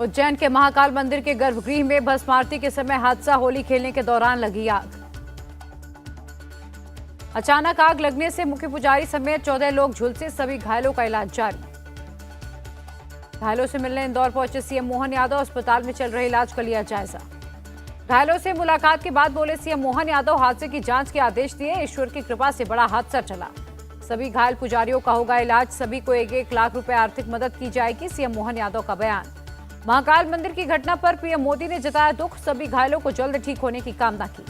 उज्जैन के महाकाल मंदिर के गर्भगृह में भस्म आरती के समय हादसा। होली खेलने के दौरान लगी आग। अचानक आग लगने से मुख्य पुजारी समेत 14 लोग झुलसे। सभी घायलों का इलाज जारी। घायलों से मिलने इंदौर पहुंचे सीएम मोहन यादव। अस्पताल में चल रहे इलाज का लिया जायजा। घायलों से मुलाकात के बाद बोले सीएम मोहन यादव, हादसे की जांच के आदेश दिए। ईश्वर की कृपा से बड़ा हादसा टला। सभी घायल पुजारियों का होगा इलाज। सभी को 1-1 लाख रुपए आर्थिक मदद की जाएगी। सीएम मोहन यादव का बयान। महाकाल मंदिर की घटना पर पीएम मोदी ने जताया दुख। सभी घायलों को जल्द ठीक होने की कामना की।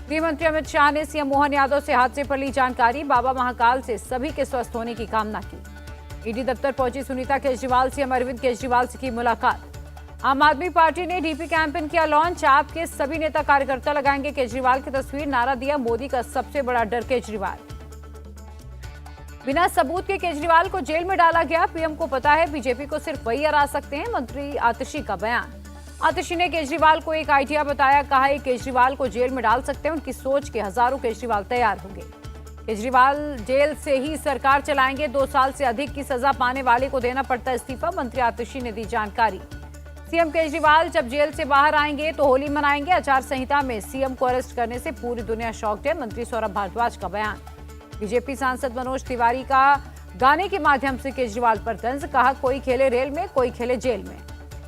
गृह मंत्री अमित शाह ने सीएम मोहन यादव से हादसे पर ली जानकारी। बाबा महाकाल से सभी के स्वस्थ होने की कामना की। ईडी दफ्तर पहुंची सुनीता केजरीवाल। सीएम अरविंद केजरीवाल से की मुलाकात। आम आदमी पार्टी ने डीपी कैंपेन किया लॉन्च। आप के सभी नेता कार्यकर्ता लगाएंगे केजरीवाल की तस्वीर। नारा दिया, मोदी का सबसे बड़ा डर केजरीवाल। बिना सबूत के केजरीवाल को जेल में डाला गया। पीएम को पता है बीजेपी को सिर्फ वही हरा सकते हैं। मंत्री आतिशी का बयान। आतिशी ने केजरीवाल को एक आइडिया बताया। कहा है केजरीवाल को जेल में डाल सकते हैं। उनकी सोच के हजारों केजरीवाल तैयार होंगे। केजरीवाल जेल से ही सरकार चलाएंगे। 2 साल से अधिक की सजा पाने वाले को देना पड़ता इस्तीफा। मंत्री आतिशी ने दी जानकारी। सीएम केजरीवाल जब जेल से बाहर आएंगे तो होली मनाएंगे। आचार संहिता में सीएम को अरेस्ट करने से पूरी दुनिया शॉक्ड है। मंत्री सौरभ भारद्वाज का बयान। बीजेपी सांसद मनोज तिवारी का गाने के माध्यम से केजरीवाल पर तंज। कहा, कोई खेले रेल में, कोई खेले जेल में।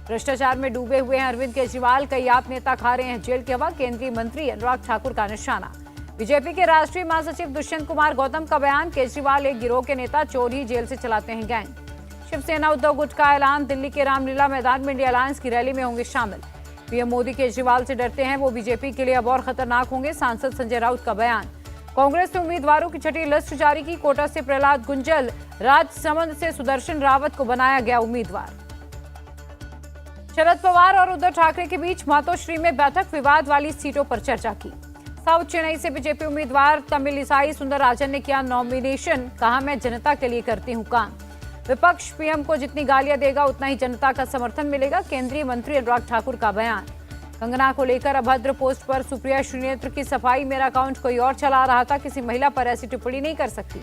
भ्रष्टाचार में डूबे हुए हैं अरविंद केजरीवाल। कई आप नेता खा रहे हैं जेल की हवा। केंद्रीय मंत्री अनुराग ठाकुर का निशाना। बीजेपी के राष्ट्रीय महासचिव दुष्यंत कुमार गौतम का बयान। केजरीवाल एक गिरोह के नेता, चोर ही जेल से चलाते हैं गैंग। शिवसेना उद्धव गुट का ऐलान। दिल्ली के रामलीला मैदान में इंडिया अलायंस की रैली में होंगे शामिल। पीएम मोदी केजरीवाल से डरते हैं, वो बीजेपी के लिए अब और खतरनाक होंगे। सांसद संजय राउत का बयान। कांग्रेस ने उम्मीदवारों की छठी लिस्ट जारी की। कोटा से प्रहलाद गुंजल, राजसमंद से सुदर्शन रावत को बनाया गया उम्मीदवार। शरद पवार और उद्धव ठाकरे के बीच मातोश्री में बैठक। विवाद वाली सीटों पर चर्चा की। साउथ चेन्नई से बीजेपी उम्मीदवार तमिलिसाई सुंदरराजन ने किया नॉमिनेशन। कहा, मैं जनता के लिए करती हूं काम। विपक्ष पीएम को जितनी गालियां देगा उतना ही जनता का समर्थन मिलेगा। केंद्रीय मंत्री अनुराग ठाकुर का बयान। कंगना को लेकर अभद्र पोस्ट पर सुप्रिया श्रीनेत्र की सफाई। मेरा अकाउंट कोई और चला रहा था, किसी महिला पर ऐसी टिप्पणी नहीं कर सकती।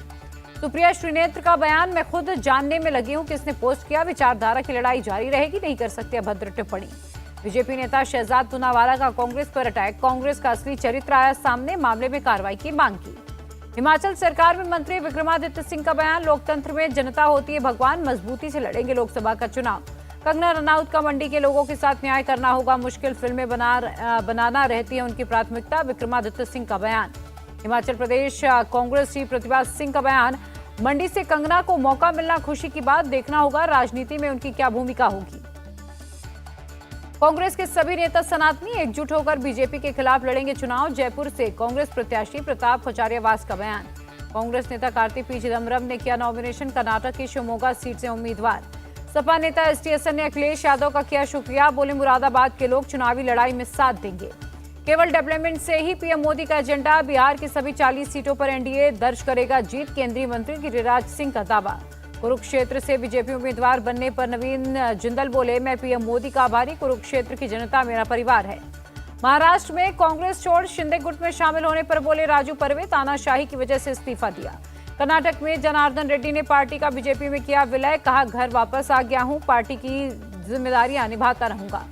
सुप्रिया श्रीनेत्र का बयान। मैं खुद जानने में लगी हूं किसने पोस्ट किया। विचारधारा की लड़ाई जारी रहेगी, नहीं कर सकते अभद्र टिप्पणी। बीजेपी नेता शहजाद पूनावाला का कांग्रेस पर अटैक। कांग्रेस का असली चरित्र आया सामने। मामले में कार्रवाई की मांग की। हिमाचल सरकार में मंत्री विक्रमादित्य सिंह का बयान। लोकतंत्र में जनता होती है भगवान। मजबूती से लड़ेंगे लोकसभा का चुनाव। कंगना रनौत का मंडी के लोगों के साथ न्याय करना होगा। मुश्किल फिल्में बनाना रहती है उनकी प्राथमिकता। विक्रमादित्य सिंह का बयान। हिमाचल प्रदेश कांग्रेस की प्रतिभा सिंह का बयान। मंडी से कंगना को मौका मिलना खुशी की बात। देखना होगा राजनीति में उनकी क्या भूमिका होगी। कांग्रेस के सभी नेता सनातनी एकजुट होकर बीजेपी के खिलाफ लड़ेंगे चुनाव। जयपुर से कांग्रेस प्रत्याशी प्रताप खचारियावास का बयान। कांग्रेस नेता कार्ति पी चिदम्बरम ने किया नॉमिनेशन। कर्नाटक की शिवमोगा सीट से उम्मीदवार। सपा नेता एसटी हसन ने अखिलेश यादव का किया शुक्रिया। बोले, मुरादाबाद के लोग चुनावी लड़ाई में साथ देंगे। केवल डेवलपमेंट से ही पीएम मोदी का एजेंडा। बिहार की सभी 40 सीटों पर एनडीए दर्ज करेगा जीत। केंद्रीय मंत्री गिरिराज सिंह का दावा। कुरुक्षेत्र से बीजेपी उम्मीदवार बनने पर नवीन जिंदल बोले, मैं पीएम मोदी का आभारी। कुरुक्षेत्र की जनता मेरा परिवार है। महाराष्ट्र में कांग्रेस छोड़ शिंदे गुट में शामिल होने पर बोले राजू पर्वे, तानाशाही की वजह से इस्तीफा दिया। कर्नाटक में जनार्दन रेड्डी ने पार्टी का बीजेपी में किया विलय। कहा, घर वापस आ गया हूं, पार्टी की जिम्मेदारियां निभाता रहूंगा।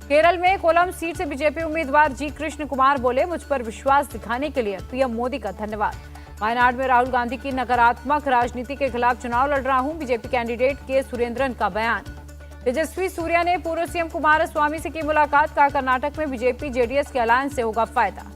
केरल में कोलम सीट से बीजेपी उम्मीदवार जी कृष्ण कुमार बोले, मुझ पर विश्वास दिखाने के लिए पीएम मोदी का धन्यवाद। वायनाड में राहुल गांधी की नकारात्मक राजनीति के खिलाफ चुनाव लड़ रहा हूं। बीजेपी कैंडिडेट के सुरेंद्रन का बयान। तेजस्वी सूर्या ने पूर्व सीएम कुमारस्वामी से की मुलाकात। कहा, कर्नाटक में बीजेपी जेडीएस के अलायंस से होगा फायदा।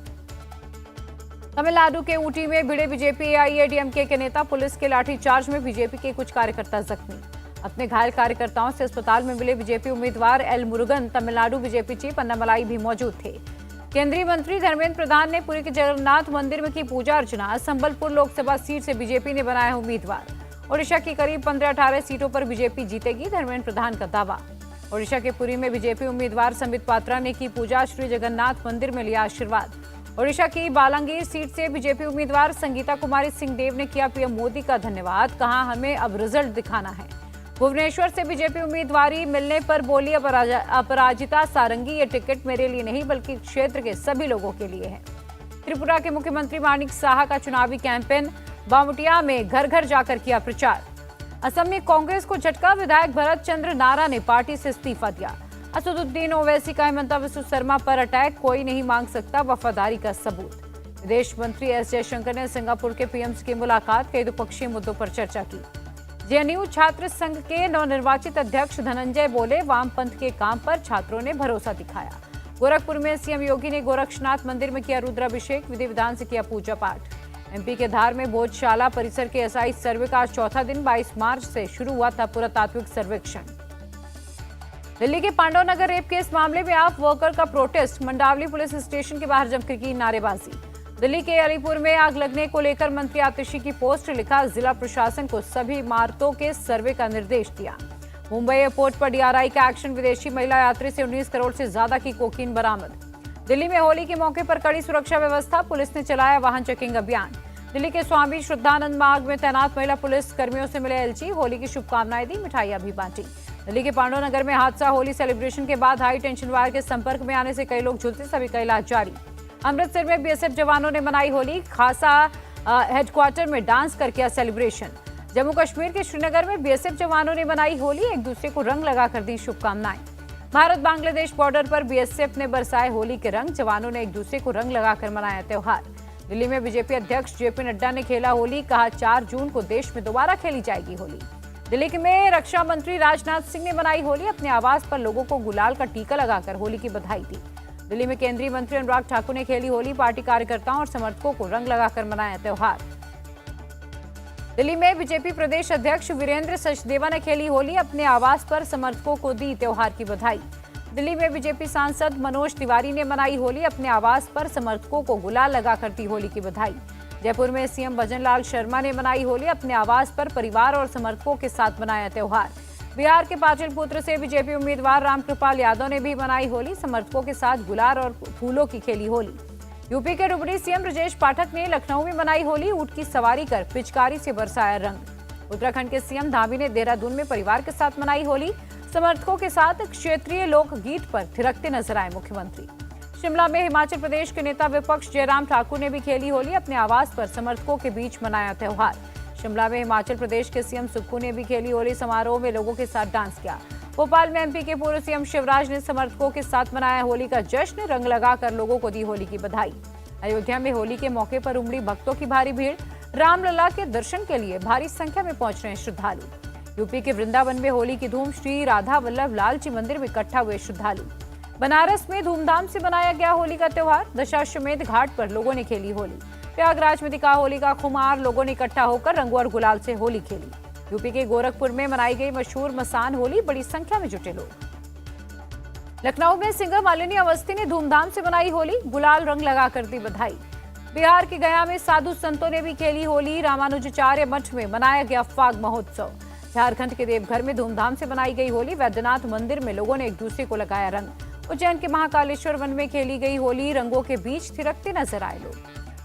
तमिलनाडु के ऊटी में भिड़े बीजेपी एआईएडीएमके के नेता। पुलिस के लाठीचार्ज में बीजेपी के कुछ कार्यकर्ता जख्मी। अपने घायल कार्यकर्ताओं से अस्पताल में मिले बीजेपी उम्मीदवार L Murugan. Tamil Nadu BJP chief Annamalai भी मौजूद थे। केंद्रीय मंत्री धर्मेंद्र प्रधान ने पुरी के जगन्नाथ मंदिर में की पूजा अर्चना। संबलपुर लोकसभा सीट से बीजेपी ने बनाया उम्मीदवार। ओडिशा की करीब 15-18 सीटों पर बीजेपी जीतेगी। धर्मेंद्र प्रधान का दावा। ओडिशा के पुरी में बीजेपी उम्मीदवार संबित पात्रा ने की पूजा। श्री जगन्नाथ मंदिर में लिया आशीर्वाद। ओडिशा की बालांगीर सीट से बीजेपी उम्मीदवार संगीता कुमारी सिंहदेव ने किया पीएम मोदी का धन्यवाद। कहा, हमें अब रिजल्ट दिखाना है। भुवनेश्वर से बीजेपी उम्मीदवारी मिलने पर बोली अपराजिता सारंगी, ये टिकट मेरे लिए नहीं बल्कि क्षेत्र के सभी लोगों के लिए है। त्रिपुरा के मुख्यमंत्री माणिक साहा का चुनावी कैंपेन। बामुटिया में घर घर जाकर किया प्रचार। असम में कांग्रेस को झटका। विधायक भरत चंद्र नारा ने पार्टी से इस्तीफा दिया। असदुद्दीन ओवैसी का हेमंता विश्व शर्मा पर अटैक, कोई नहीं मांग सकता वफादारी का सबूत। विदेश मंत्री एस जयशंकर ने सिंगापुर के पीएम से की मुलाकात, कई द्विपक्षीय मुद्दों पर चर्चा की। जेएनयू छात्र संघ के नवनिर्वाचित अध्यक्ष धनंजय बोले, वामपंथ के काम पर छात्रों ने भरोसा दिखाया। गोरखपुर में सीएम योगी ने गोरक्षनाथ मंदिर में किया रुद्राभिषेक, विधि विधान से किया पूजा पाठ। एमपी के धार में भोजशाला परिसर के एसआई सर्वे का आज चौथा दिन 22 मार्च से शुरू हुआ था पुरातात्विक सर्वेक्षण। दिल्ली के पांडव नगर रेप केस मामले में आप वर्कर का प्रोटेस्ट, मंडावली पुलिस स्टेशन के बाहर जमकर की नारेबाजी। दिल्ली के अलीपुर में आग लगने को लेकर मंत्री आतिशी की पोस्ट, लिखा जिला प्रशासन को सभी इमारतों के सर्वे का निर्देश दिया। मुंबई एयरपोर्ट पर डीआरआई का एक्शन, विदेशी महिला यात्री से 19 करोड़ से ज्यादा की कोकीन बरामद। दिल्ली में होली के मौके पर कड़ी सुरक्षा व्यवस्था, पुलिस ने चलाया वाहन चेकिंग अभियान। दिल्ली के स्वामी श्रद्धानंद मार्ग में तैनात महिला पुलिस कर्मियों से मिले एलजी, होली की शुभकामनाएं दी, मिठाइयां भी बांटी। दिल्ली के पांडव नगर में हादसा, होली सेलिब्रेशन के बाद हाई टेंशन वायर के संपर्क में आने से कई लोग झुलसे, सभी का इलाज जारी। अमृतसर में बीएसएफ जवानों ने मनाई होली, खासा हेडक्वार्टर में डांस कर किया सेलिब्रेशन। जम्मू कश्मीर के श्रीनगर में बीएसएफ जवानों ने मनाई होली, एक दूसरे को रंग लगाकर दी शुभकामनाएं। भारत बांग्लादेश बॉर्डर पर बीएसएफ ने बरसाए होली के रंग, जवानों ने एक दूसरे को रंग लगाकर मनाया त्योहार। दिल्ली में बीजेपी अध्यक्ष जेपी नड्डा ने खेला होली, कहा 4 जून को देश में दोबारा खेली जाएगी होली। दिल्ली में रक्षा मंत्री राजनाथ सिंह ने मनाई होली, अपने आवास पर लोगों को गुलाल का टीका लगाकर होली की बधाई दी। दिल्ली में केंद्रीय मंत्री अनुराग ठाकुर ने खेली होली, पार्टी कार्यकर्ताओं और समर्थकों को रंग लगाकर मनाया त्योहार। दिल्ली में बीजेपी प्रदेश अध्यक्ष वीरेंद्र सचदेवा ने खेली होली, अपने आवास पर समर्थकों को दी त्योहार की बधाई। दिल्ली में बीजेपी सांसद मनोज तिवारी ने मनाई होली, अपने आवास पर समर्थकों को गुलाल लगाकर दी होली की बधाई। जयपुर में सीएम भजनलाल शर्मा ने मनाई होली, अपने आवास पर परिवार और समर्थकों के साथ मनाया त्योहार। बिहार के पाटलिपुत्र से बीजेपी उम्मीदवार रामकृपाल यादव ने भी मनाई होली, समर्थकों के साथ गुलाल और फूलों की खेली होली। यूपी के डिप्टी सीएम ब्रजेश पाठक ने लखनऊ में मनाई होली, ऊंट की सवारी कर पिचकारी से बरसाया रंग। उत्तराखंड के सीएम धामी ने देहरादून में परिवार के साथ मनाई होली, समर्थकों के साथ क्षेत्रीय लोकगीत पर थिरकते नजर आए मुख्यमंत्री। शिमला में हिमाचल प्रदेश के नेता विपक्ष जयराम ठाकुर ने भी खेली होली, अपने आवास पर समर्थकों के बीच मनाया त्योहार। शिमला में हिमाचल प्रदेश के सीएम सुक्खू ने भी खेली होली, समारोह में लोगों के साथ डांस किया। भोपाल में एमपी के पूर्व सीएम शिवराज ने समर्थकों के साथ मनाया होली का जश्न, रंग लगाकर लोगों को दी होली की बधाई। अयोध्या में होली के मौके पर उमड़ी भक्तों की भारी भीड़, रामलला के दर्शन के लिए भारी संख्या में पहुंच रहे हैं श्रद्धालु। यूपी के वृंदावन में होली की धूम, श्री राधा वल्लभ लाल जी मंदिर में इकट्ठा हुए श्रद्धालु। बनारस में धूमधाम से मनाया गया होली का त्योहार, दशाश्वमेध घाट पर लोगों ने खेली होली। प्रयागराज में दिखा होली का खुमार, लोगों ने इकट्ठा होकर रंगों और गुलाल से होली खेली। यूपी के गोरखपुर में मनाई गई मशहूर मसान होली, बड़ी संख्या में जुटे लोग। लखनऊ में सिंगर मालिनी अवस्थी ने धूमधाम से मनाई होली, गुलाल रंग लगाकर दी बधाई। बिहार के गया में साधु संतों ने भी खेली होली, रामानुजाचार्य मठ में मनाया गया फाग महोत्सव। झारखंड के देवघर में धूमधाम से मनाई गई होली, वैद्यनाथ मंदिर में लोगों ने एक दूसरे को लगाया रंग। उज्जैन के महाकालेश्वर वन में खेली गई होली, रंगों के बीच थिरकते नजर आए लोग।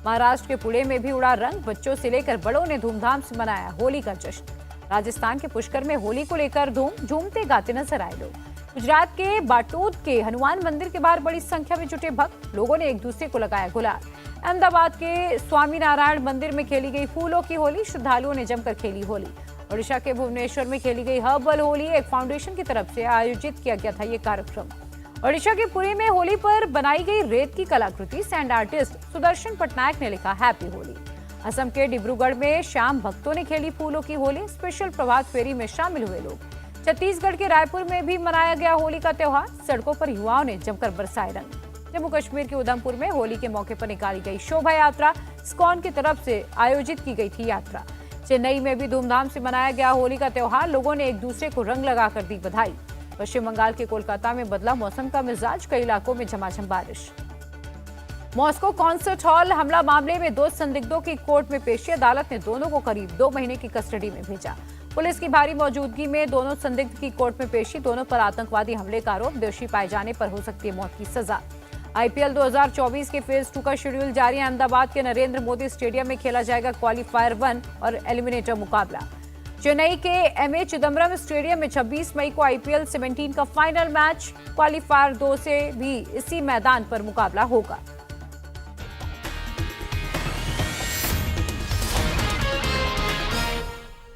महाराष्ट्र के पुणे में भी उड़ा रंग, बच्चों से लेकर बड़ों ने धूमधाम से मनाया होली का जश्न। राजस्थान के पुष्कर में होली को लेकर झूमते गाते नजर आए लोग। गुजरात के बाटोद के हनुमान मंदिर के बाहर बड़ी संख्या में जुटे भक्त, लोगों ने एक दूसरे को लगाया गुलाल। अहमदाबाद के स्वामीनारायण मंदिर में खेली गई फूलों की होली, श्रद्धालुओं ने जमकर खेली होली। ओडिशा के भुवनेश्वर में खेली गई हर्बल होली, एक फाउंडेशन की तरफ से आयोजित किया गया था ये कार्यक्रम। ओडिशा के पुरी में होली पर बनाई गई रेत की कलाकृति, सैंड आर्टिस्ट सुदर्शन पटनायक ने लिखा हैप्पी होली। असम के डिब्रूगढ़ में श्याम भक्तों ने खेली फूलों की होली, स्पेशल प्रभात फेरी में शामिल हुए लोग। छत्तीसगढ़ के रायपुर में भी मनाया गया होली का त्योहार, सड़कों पर युवाओं ने जमकर बरसाए रंग। जम्मू कश्मीर के उधमपुर में होली के मौके पर निकाली गई शोभा यात्रा, इस्कॉन की तरफ से आयोजित की गई थी यात्रा। चेन्नई में भी धूमधाम से मनाया गया होली का त्योहार, लोगों ने एक दूसरे को रंग लगाकर दी बधाई। पश्चिम बंगाल के कोलकाता में बदला मौसम का मिजाज, कई इलाकों में झमाझम बारिश। मॉस्को कॉन्सर्ट हॉल हमला मामले में 2 संदिग्धों की कोर्ट में पेशी, अदालत ने दोनों को करीब 2 महीने की कस्टडी में भेजा। पुलिस की भारी मौजूदगी में दोनों संदिग्ध की कोर्ट में पेशी, दोनों पर आतंकवादी हमले का आरोप, दोषी पाए जाने पर हो सकती है मौत की सजा। आईपीएल 2024 के फेज 2 का शेड्यूल जारी है। अहमदाबाद के नरेंद्र मोदी स्टेडियम में खेला जाएगा क्वालीफायर 1 और एलिमिनेटर मुकाबला। चेन्नई के एमए चिदम्बरम स्टेडियम में 26 मई को आईपीएल 17 का फाइनल मैच, क्वालीफायर 2 से भी इसी मैदान पर मुकाबला होगा।